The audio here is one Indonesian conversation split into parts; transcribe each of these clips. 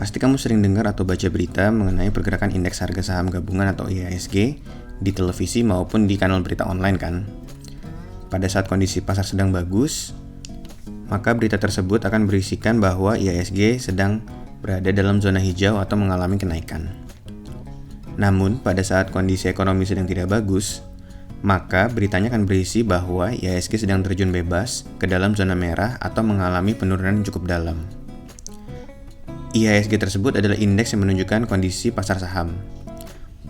Pasti kamu sering dengar atau baca berita mengenai pergerakan indeks harga saham gabungan atau IHSG di televisi maupun di kanal berita online kan. Pada saat kondisi pasar sedang bagus, maka berita tersebut akan berisikan bahwa IHSG sedang berada dalam zona hijau atau mengalami kenaikan. Namun, pada saat kondisi ekonomi sedang tidak bagus, maka beritanya akan berisi bahwa IHSG sedang terjun bebas ke dalam zona merah atau mengalami penurunan yang cukup dalam. IHSG tersebut adalah indeks yang menunjukkan kondisi pasar saham.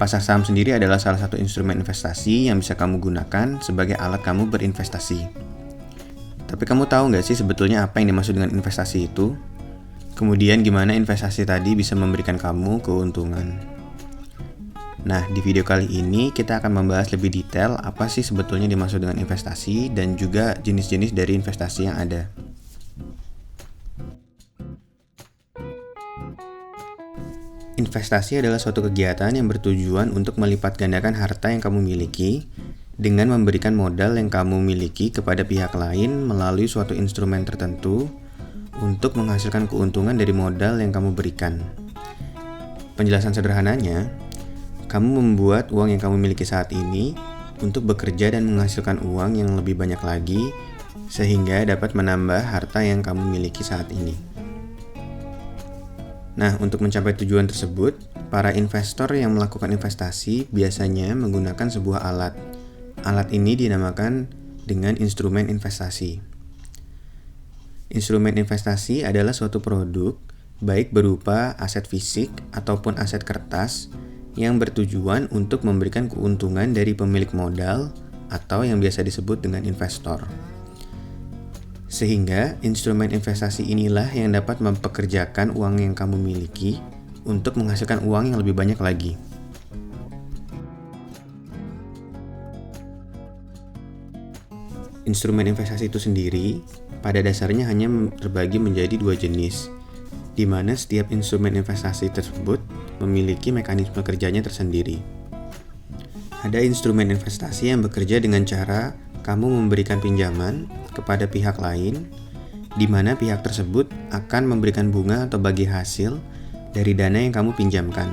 Pasar saham sendiri adalah salah satu instrumen investasi yang bisa kamu gunakan sebagai alat kamu berinvestasi. Tapi kamu tahu nggak sih sebetulnya apa yang dimaksud dengan investasi itu? Kemudian gimana investasi tadi bisa memberikan kamu keuntungan? Nah, di video kali ini kita akan membahas lebih detail apa sih sebetulnya dimaksud dengan investasi dan juga jenis-jenis dari investasi yang ada. Investasi adalah suatu kegiatan yang bertujuan untuk melipat gandakan harta yang kamu miliki dengan memberikan modal yang kamu miliki kepada pihak lain melalui suatu instrumen tertentu untuk menghasilkan keuntungan dari modal yang kamu berikan. Penjelasan sederhananya, kamu membuat uang yang kamu miliki saat ini untuk bekerja dan menghasilkan uang yang lebih banyak lagi sehingga dapat menambah harta yang kamu miliki saat ini. Nah, untuk mencapai tujuan tersebut, para investor yang melakukan investasi biasanya menggunakan sebuah alat. Alat ini dinamakan dengan instrumen investasi. Instrumen investasi adalah suatu produk, baik berupa aset fisik ataupun aset kertas, yang bertujuan untuk memberikan keuntungan dari pemilik modal atau yang biasa disebut dengan investor. Sehingga instrumen investasi inilah yang dapat mempekerjakan uang yang kamu miliki untuk menghasilkan uang yang lebih banyak lagi. Instrumen investasi itu sendiri pada dasarnya hanya terbagi menjadi dua jenis, di mana setiap instrumen investasi tersebut memiliki mekanisme kerjanya tersendiri. Ada instrumen investasi yang bekerja dengan cara kamu memberikan pinjaman kepada pihak lain, di mana pihak tersebut akan memberikan bunga atau bagi hasil dari dana yang kamu pinjamkan.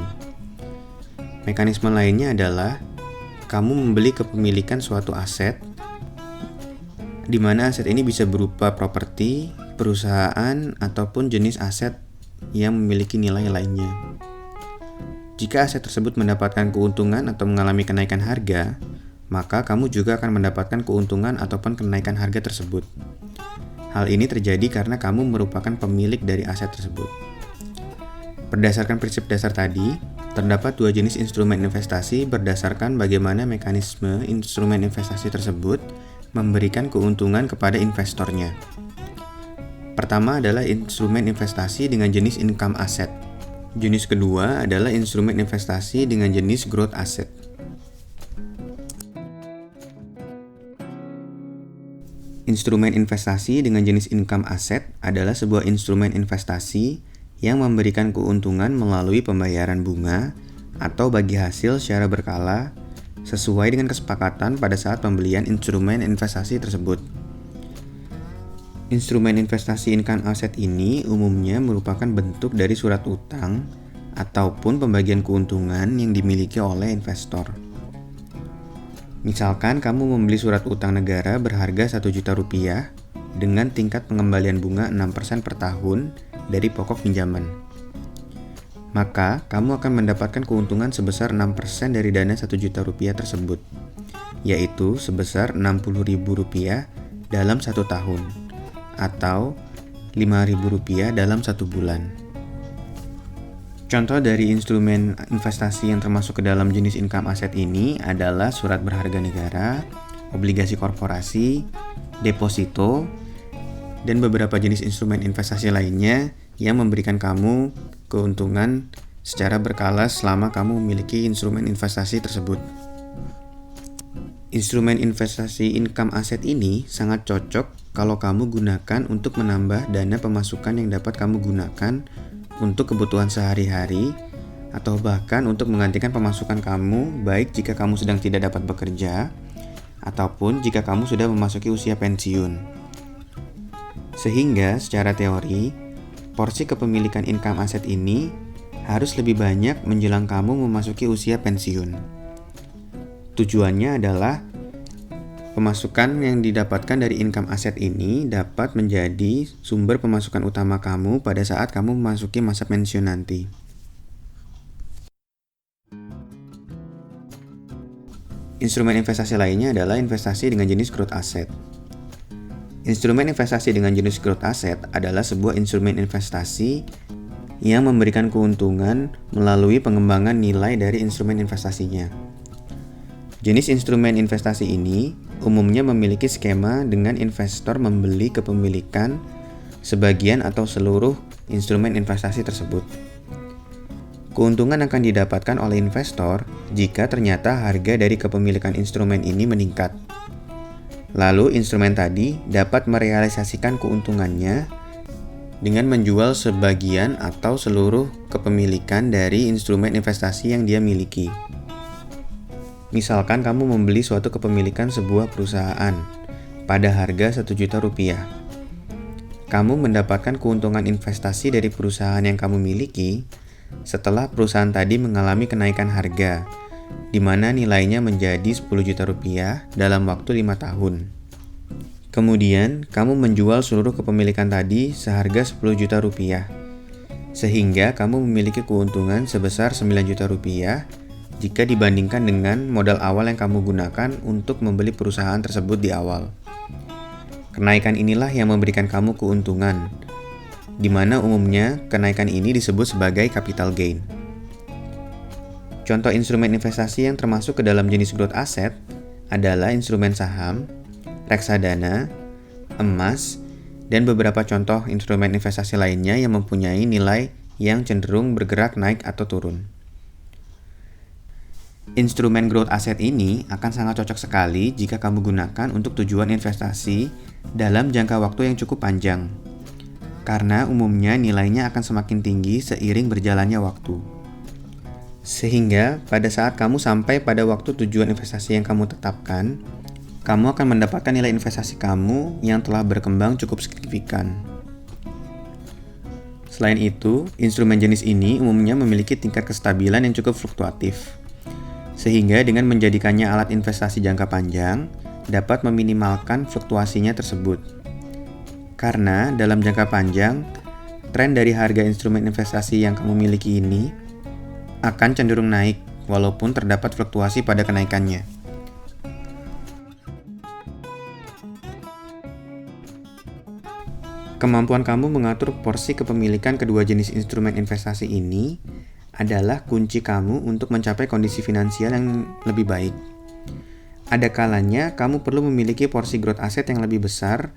Mekanisme lainnya adalah kamu membeli kepemilikan suatu aset, di mana aset ini bisa berupa properti, perusahaan, ataupun jenis aset yang memiliki nilai lainnya. Jika aset tersebut mendapatkan keuntungan atau mengalami kenaikan harga, maka kamu juga akan mendapatkan keuntungan ataupun kenaikan harga tersebut. Hal ini terjadi karena kamu merupakan pemilik dari aset tersebut. Berdasarkan prinsip dasar tadi, terdapat dua jenis instrumen investasi berdasarkan bagaimana mekanisme instrumen investasi tersebut memberikan keuntungan kepada investornya. Pertama adalah instrumen investasi dengan jenis income asset. Jenis kedua adalah instrumen investasi dengan jenis growth asset. Instrumen investasi dengan jenis income asset adalah sebuah instrumen investasi yang memberikan keuntungan melalui pembayaran bunga atau bagi hasil secara berkala sesuai dengan kesepakatan pada saat pembelian instrumen investasi tersebut. Instrumen investasi income asset ini umumnya merupakan bentuk dari surat utang ataupun pembagian keuntungan yang dimiliki oleh investor. Misalkan kamu membeli surat utang negara berharga 1 juta rupiah dengan tingkat pengembalian bunga 6% per tahun dari pokok pinjaman. Maka, kamu akan mendapatkan keuntungan sebesar 6% dari dana 1 juta rupiah tersebut, yaitu sebesar Rp60.000 dalam 1 tahun, atau Rp5.000 dalam 1 bulan. Contoh dari instrumen investasi yang termasuk ke dalam jenis income asset ini adalah surat berharga negara, obligasi korporasi, deposito, dan beberapa jenis instrumen investasi lainnya yang memberikan kamu keuntungan secara berkala selama kamu memiliki instrumen investasi tersebut. Instrumen investasi income asset ini sangat cocok kalau kamu gunakan untuk menambah dana pemasukan yang dapat kamu gunakan untuk kebutuhan sehari-hari atau bahkan untuk menggantikan pemasukan kamu baik jika kamu sedang tidak dapat bekerja ataupun jika kamu sudah memasuki usia pensiun. Sehingga secara teori, porsi kepemilikan income aset ini harus lebih banyak menjelang kamu memasuki usia pensiun. Tujuannya adalah pemasukan yang didapatkan dari income aset ini dapat menjadi sumber pemasukan utama kamu pada saat kamu memasuki masa pensiun nanti. Instrumen investasi lainnya adalah investasi dengan jenis growth asset. Instrumen investasi dengan jenis growth asset adalah sebuah instrumen investasi yang memberikan keuntungan melalui pengembangan nilai dari instrumen investasinya. Jenis instrumen investasi ini umumnya memiliki skema dengan investor membeli kepemilikan sebagian atau seluruh instrumen investasi tersebut. Keuntungan akan didapatkan oleh investor jika ternyata harga dari kepemilikan instrumen ini meningkat. Lalu instrumen tadi dapat merealisasikan keuntungannya dengan menjual sebagian atau seluruh kepemilikan dari instrumen investasi yang dia miliki. Misalkan kamu membeli suatu kepemilikan sebuah perusahaan pada harga Rp1.000.000. Kamu mendapatkan keuntungan investasi dari perusahaan yang kamu miliki setelah perusahaan tadi mengalami kenaikan harga, di mana nilainya menjadi Rp10 juta dalam waktu 5 tahun. Kemudian, kamu menjual seluruh kepemilikan tadi seharga Rp10 juta, sehingga kamu memiliki keuntungan sebesar Rp9 juta jika dibandingkan dengan modal awal yang kamu gunakan untuk membeli perusahaan tersebut di awal. Kenaikan inilah yang memberikan kamu keuntungan, di mana umumnya kenaikan ini disebut sebagai capital gain. Contoh instrumen investasi yang termasuk ke dalam jenis growth asset adalah instrumen saham, reksadana, emas, dan beberapa contoh instrumen investasi lainnya yang mempunyai nilai yang cenderung bergerak naik atau turun. Instrumen growth asset ini akan sangat cocok sekali jika kamu gunakan untuk tujuan investasi dalam jangka waktu yang cukup panjang, karena umumnya nilainya akan semakin tinggi seiring berjalannya waktu. Sehingga pada saat kamu sampai pada waktu tujuan investasi yang kamu tetapkan, kamu akan mendapatkan nilai investasi kamu yang telah berkembang cukup signifikan. Selain itu, instrumen jenis ini umumnya memiliki tingkat kestabilan yang cukup fluktuatif, sehingga dengan menjadikannya alat investasi jangka panjang, dapat meminimalkan fluktuasinya tersebut. Karena dalam jangka panjang, tren dari harga instrumen investasi yang kamu miliki ini akan cenderung naik walaupun terdapat fluktuasi pada kenaikannya. Kemampuan kamu mengatur porsi kepemilikan kedua jenis instrumen investasi ini adalah kunci kamu untuk mencapai kondisi finansial yang lebih baik. Ada kalanya kamu perlu memiliki porsi growth asset yang lebih besar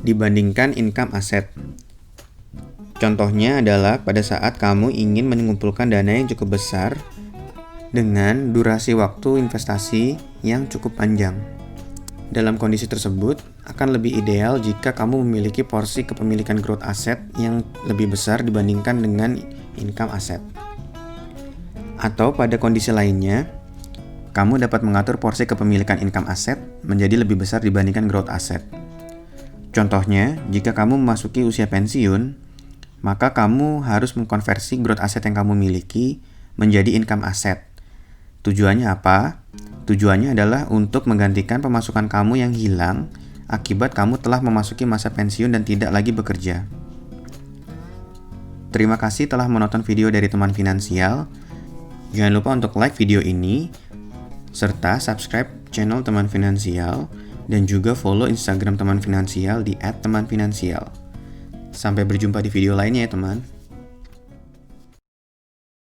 dibandingkan income asset. Contohnya adalah pada saat kamu ingin mengumpulkan dana yang cukup besar dengan durasi waktu investasi yang cukup panjang. Dalam kondisi tersebut, akan lebih ideal jika kamu memiliki porsi kepemilikan growth asset yang lebih besar dibandingkan dengan income asset. Atau pada kondisi lainnya, kamu dapat mengatur porsi kepemilikan income asset menjadi lebih besar dibandingkan growth asset. Contohnya, jika kamu memasuki usia pensiun, maka kamu harus mengkonversi growth asset yang kamu miliki menjadi income asset. Tujuannya apa? Tujuannya adalah untuk menggantikan pemasukan kamu yang hilang akibat kamu telah memasuki masa pensiun dan tidak lagi bekerja. Terima kasih telah menonton video dari Teman Finansial. Jangan lupa untuk like video ini, serta subscribe channel Teman Finansial, dan juga follow Instagram Teman Finansial di @temanfinansial. Sampai berjumpa di video lainnya ya teman.